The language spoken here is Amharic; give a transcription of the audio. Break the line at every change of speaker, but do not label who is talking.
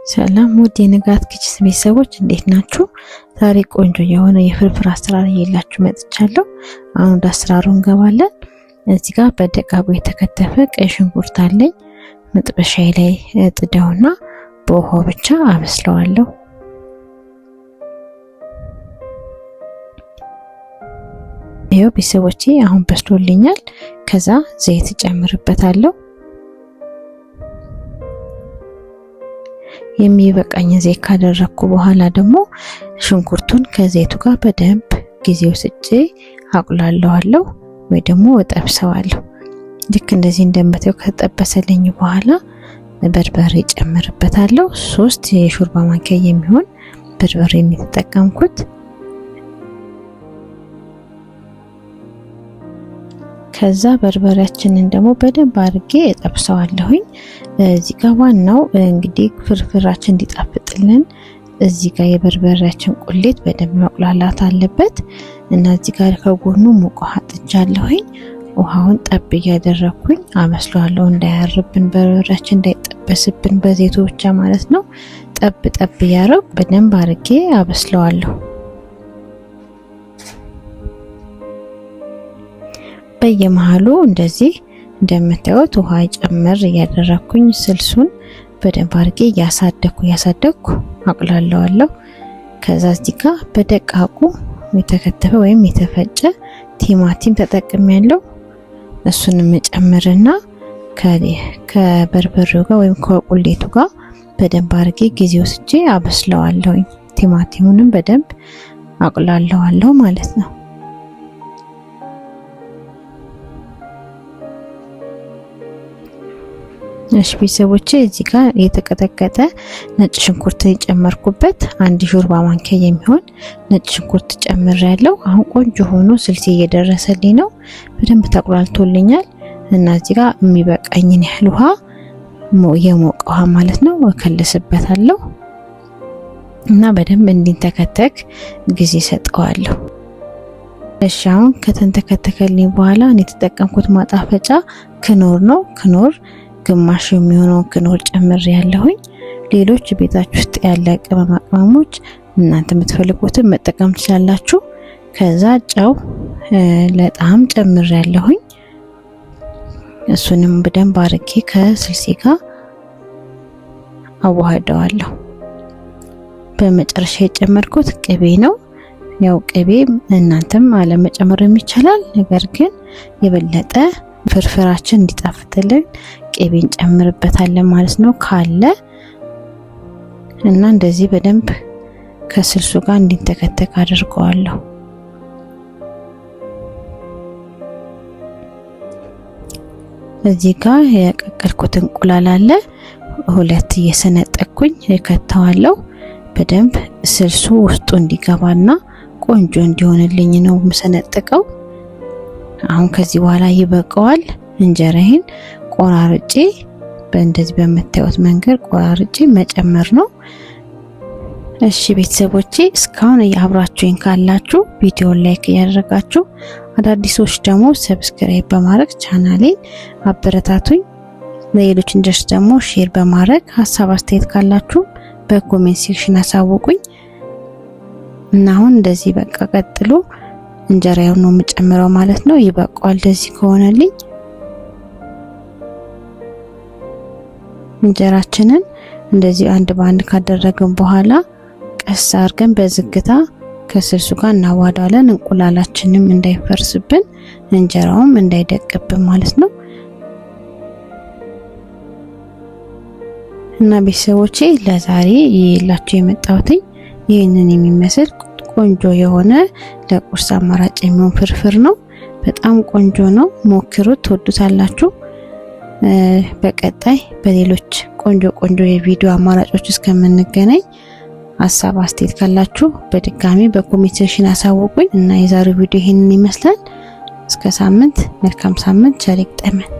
ሰላም ውድ የንጋት ኪችስ ቤተሰቦች እንዴት ናችሁ? ዛሬ ቆንጆ የሆነ የፍርፍር አሰራር ይዤላችሁ መጥቻለሁ። አሁን ወደ አሰራሩ እንገባለን። እዚህ ጋር በደቃቁ የተከተፈ ቀይ ሽንኩርት አለኝ። መጥበሻዬ ላይ ጥደውና በውሃው ብቻ አበስለዋለሁ። ይሄው ቤተሰቦቼ አሁን በስሎልኛል። ከዛ ዘይት ጨምርበታለሁ። የሚበቃኝ ዘይት ካደረኩ በኋላ ደግሞ ሽንኩርቱን ከዘይቱ ጋር በደንብ ጊዜ ወስጄ አቁላለዋለሁ ወይ ደግሞ እጠብሰዋለሁ። ልክ እንደዚህ እንደምታዩ ከተጠበሰልኝ በኋላ በርበሬ ጨምርበታለሁ። 3 የሾርባ ማንኪያ የሚሆን በርበሬ የተጠቀምኩት። ከዛ በርበሬያችንን ደግሞ በደንብ አድርጌ እጠብሰዋለሁኝ። እዚህ ጋር ዋናው እንግዲህ ፍርፍራችን እንዲጣፍጥልን እዚህ ጋር የበርበሬያችን ቁሌት በደንብ መቁላላት አለበት እና እዚህ ጋር ከጎኑ ሙቅ ውሃ ጥጃለሁኝ። ውሃውን ጠብ እያደረኩኝ አበስለዋለሁ። እንዳያርብን በርበሬያችን እንዳይጠበስብን በዘይቱ ብቻ ማለት ነው። ጠብ ጠብ እያደረኩ በደንብ አድርጌ አበስለዋለሁ። በየመሃሉ እንደዚህ እንደምታዩት ውሃ ጨምር እያደረኩኝ ስልሱን በደንብ አድርጌ እያሳደኩ አቁላለዋለሁ። ከዛ እዚህ ጋር በደቃቁ የተከተፈ ወይም የተፈጨ ቲማቲም ተጠቅሜያለሁ። እሱንም ጨምርና ከበርበሬው ጋር ወይም ከቁሌቱ ጋር በደንብ አድርጌ ጊዜ ወስጄ አበስለዋለሁ። ቲማቲሙንም በደንብ አቁላለዋለሁ ማለት ነው። እሺ ቤተሰቦቼ እዚህ ጋር የተቀጠቀጠ ነጭ ሽንኩርት የጨመርኩበት 1 ሾርባ ማንኪያ የሚሆን ነጭ ሽንኩርት ጨምሬያለሁ። አሁን ቆንጆ ሆኖ ስልሴ እየደረሰልኝ ነው። በደንብ ተቁላልቶልኛል እና እዚህ ጋር የሚበቃኝን ያህል ውሃ የሞቀ ውሃ ማለት ነው እከልስበታለሁ እና በደንብ እንዲንተከተክ ጊዜ ሰጠዋለሁ። እሺ አሁን ከተንተከተከልኝ በኋላ እኔ የተጠቀምኩት ማጣፈጫ ክኖር ነው። ክኖር ግማሽ የሚሆነው ክኖር ጨምሬያለሁኝ። ሌሎች ቤታችሁ ውስጥ ያለ ቅመማ ቅመሞች እናንተ የምትፈልጉትን መጠቀም ትችላላችሁ። ከዛ ጨው ለጣም ጨምሬያለሁኝ። እሱንም በደንብ አድርጌ ከስልሴ ጋር አዋህደዋለሁ። በመጨረሻ የጨመርኩት ቅቤ ነው። ያው ቅቤ እናንተም አለመጨመርም ይቻላል። ነገር ግን የበለጠ ፍርፍራችን እንዲጣፍጥልን ቅቤን ጨምርበታለን ማለት ነው ካለ እና እንደዚህ በደንብ ከስልሱ ጋር እንዲተከተክ አድርገዋለሁ። እዚህ ጋር የቀቀልኩት እንቁላል አለ። 2 እየሰነጠቅኩኝ ከተዋለሁ። በደንብ ስልሱ ውስጡ እንዲገባና ቆንጆ እንዲሆንልኝ ነው የምሰነጥቀው። አሁን ከዚህ በኋላ ይበቃዋል። እንጀራዬን ቆራርጬ በእንደዚህ በመታዩት መንገድ ቆራርጬ መጨመር ነው። እሺ ቤተሰቦቼ እስካሁን አብራችሁኝ ካላችሁ ቪዲዮን ላይክ እያደረጋችሁ አዳዲሶች ደግሞ ሰብስክራይብ በማድረግ ቻናሌን አበረታቱኝ። ለሌሎች እንዲደርስ ደግሞ ሼር በማድረግ ሀሳብ አስተያየት ካላችሁ በኮሜንት ሴክሽን አሳውቁኝ እና አሁን እንደዚህ በቃ ቀጥሎ እንጀራውን ነው የምጨምረው ማለት ነው። ይበቃዋል እንደዚህ ከሆነልኝ። እንጀራችንን እንደዚህ አንድ በአንድ ካደረግን በኋላ ቀስ አድርገን በዝግታ ከስልሱ ጋር እናዋዳለን። እንቁላላችንም እንዳይፈርስብን እንጀራውም እንዳይደቅብን ማለት ነው። እና ቤተሰቦቼ ለዛሬ ይላችሁ የመጣሁት ይህንን የሚመስል ቆንጆ የሆነ ለቁርስ አማራጭ የሚሆን ፍርፍር ነው። በጣም ቆንጆ ነው። ሞክሩት፣ ትወዱታላችሁ። በቀጣይ በሌሎች ቆንጆ የቪዲዮ አማራጮች እስከምንገናኝ ሀሳብ አስተያየት ካላችሁ በድጋሚ በኮሜንት ሴክሽን አሳውቁኝ እና የዛሬው ቪዲዮ ይሄንን ይመስላል። እስከ ሳምንት መልካም ሳምንት ቸር ይግጠመን።